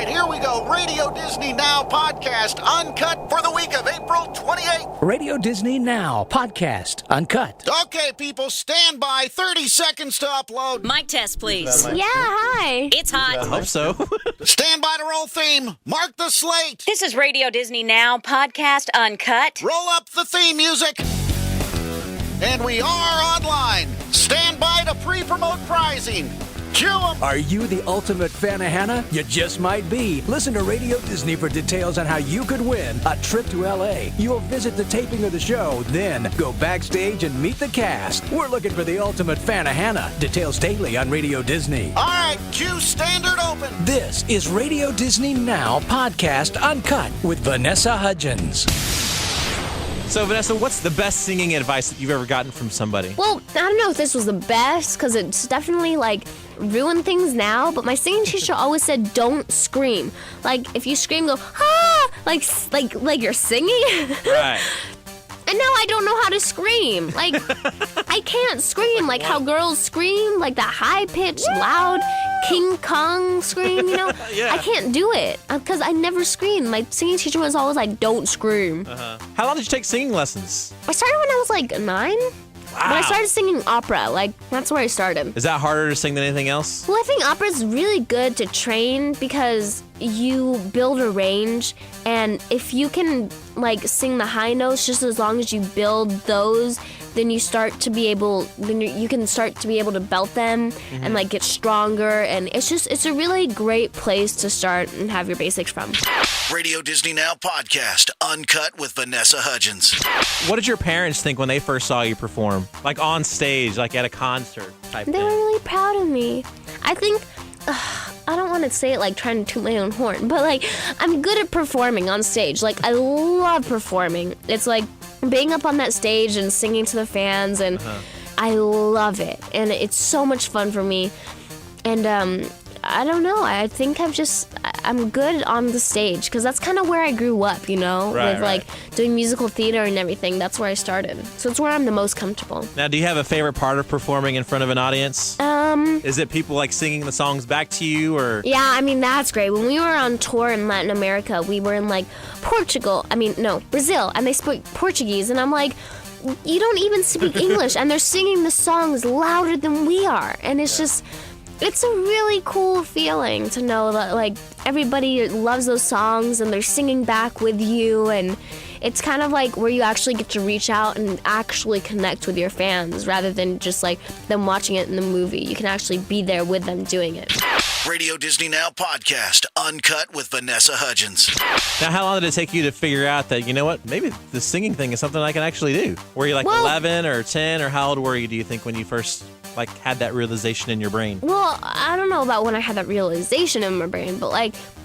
right, here we go. Radio Disney Now podcast, uncut for the week of April 28th. Radio Disney Now podcast, uncut. Okay, people, stand by. 30 seconds to upload. Mic test, please. Yeah, hi. It's hot. I hope so. Stand by to roll theme. Mark the slate. This is Radio Disney Now podcast, uncut. Roll up the theme music. And we are online. Stand by to pre-promote prizing. Cue 'em. Are you the ultimate fan of Hannah? You just might be. Listen to Radio Disney for details on how you could win a trip to L.A. You'll visit the taping of the show, then go backstage and meet the cast. We're looking for the ultimate fan of Hannah. Details daily on Radio Disney. All right, cue standard open. This is Radio Disney Now podcast, uncut with Vanessa Hudgens. So, Vanessa, what's the best singing advice that you've ever gotten from somebody? Well, I don't know if this was the best, because it's definitely, ruined things now, but my singing teacher always said, don't scream. Like, if you scream, go, ah! Like you're singing. Right. And now I don't know how to scream. Like, I can't scream like how girls scream, like that high-pitched, loud King Kong scream, you know? Yeah. I can't do it, because I never scream. My singing teacher was always like, don't scream. How long did you take singing lessons? I started when I was 9. Wow. But I started singing opera, that's where I started. Is that harder to sing than anything else? Well, I think opera is really good to train because you build a range, and if you can sing the high notes just as long as you build those, then you start to be able, you can start to be able to belt them and get stronger, and it's a really great place to start and have your basics from. Radio Disney Now podcast, uncut with Vanessa Hudgens. What did your parents think when they first saw you perform? Like on stage, like at a concert type They thing? were really proud of me. I think, I don't want to say it trying to toot my own horn, but I'm good at performing on stage. I love performing. It's being up on that stage and singing to the fans, and I love it. And it's so much fun for me. And I don't know. I think I'm good on the stage because that's kind of where I grew up, with doing musical theater and everything. That's where I started. So it's where I'm the most comfortable. Now, do you have a favorite part of performing in front of an audience? Is it people singing the songs back to you, or? Yeah, I mean, that's great. When we were on tour in Latin America, we were in Brazil, and they spoke Portuguese, and I'm like, you don't even speak English, and they're singing the songs louder than we are, and it's just, it's a really cool feeling to know that everybody loves those songs and they're singing back with you, and it's kind of where you actually get to reach out and actually connect with your fans rather than just them watching it in the movie. You can actually be there with them doing it. Radio Disney Now podcast, uncut with Vanessa Hudgens. Now, how long did it take you to figure out that, you know what, maybe the singing thing is something I can actually do? Were you 11 or 10, or how old were you, do you think, when you first had that realization in your brain? Well, I don't know about when I had that realization in my brain, but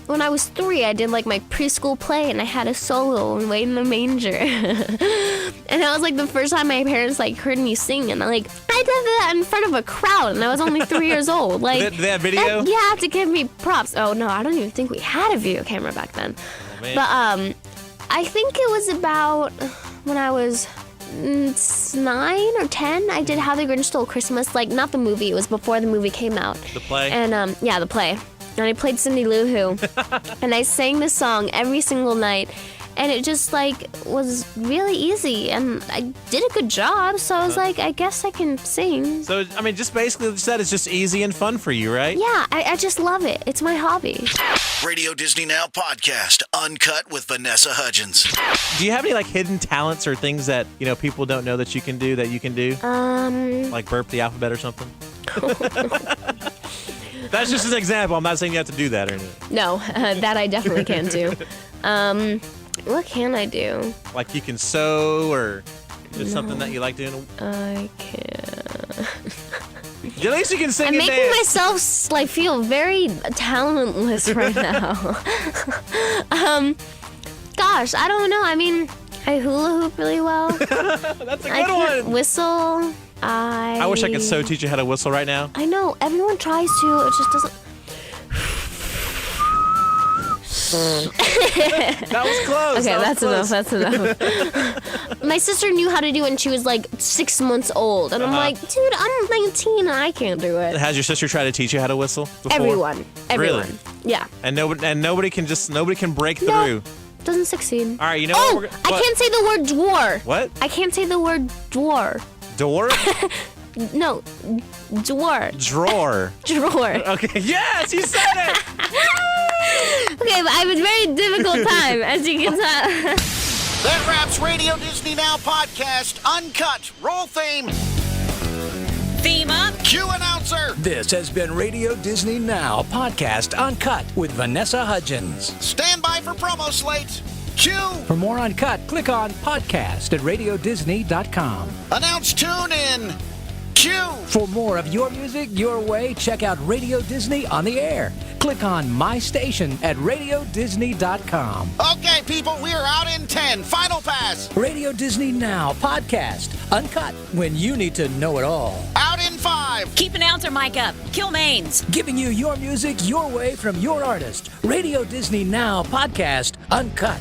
when I was 3, I did my preschool play, and I had a solo in Wait in the Manger. And that was the first time my parents heard me sing, and I did that in front of a crowd, and I was only 3 years old. Did they have video? You have to give me props. Oh no, I don't even think we had a video camera back then. Oh, man. But I think it was about when I was 9 or 10, I did How the Grinch Stole Christmas. Not the movie, it was before the movie came out. The play? And yeah, the play. And I played Cindy Lou Who. And I sang this song every single night. And it just was really easy, and I did a good job, so I was I guess I can sing. So, I mean, just basically what you said, it's just easy and fun for you, right? Yeah, I just love it. It's my hobby. Radio Disney Now podcast, uncut with Vanessa Hudgens. Do you have any hidden talents or things that, people don't know that you can do? Like burp the alphabet or something? That's just an example. I'm not saying you have to do that or anything. No, that I definitely can't do. What can I do? You can sew, or just something that you like doing? I can't. At least you can sing I'm and making dance. myself feel very talentless right now. Gosh, I don't know. I mean, I hula hoop really well. That's a I good can one. whistle. I wish I could so teach you how to whistle right now. I know. Everyone tries to. It just doesn't. That was close. Okay, that was that's close. enough. My sister knew how to do it when she was 6 months old. And I'm like, dude, I'm 19 and I can't do it. Has your sister tried to teach you how to whistle before? Everyone. Really? Yeah. And nobody can break through. Doesn't succeed. All right, you know Oh, what? I can't say the word dwar. What? I can't say the word dwar. Door? No, dwar. Drawer. Drawer. Okay, yes, you said it! Okay, but I have a very difficult time, as you can tell. That wraps Radio Disney Now podcast Uncut. Roll theme. Theme up. Cue announcer. This has been Radio Disney Now Podcast Uncut with Vanessa Hudgens. Stand by for promo slate. Cue. For more Uncut, click on podcast at radiodisney.com. Announce tune in. Cue. For more of your music your way, check out Radio Disney on the air. Click on My Station at radiodisney.com. Okay, people, we are out in 10. Final pass. Radio Disney Now Podcast Uncut when you need to know it all. Out in 5. Keep announcer mic up. Kill mains. Giving you your music your way from your artist. Radio Disney Now Podcast Uncut.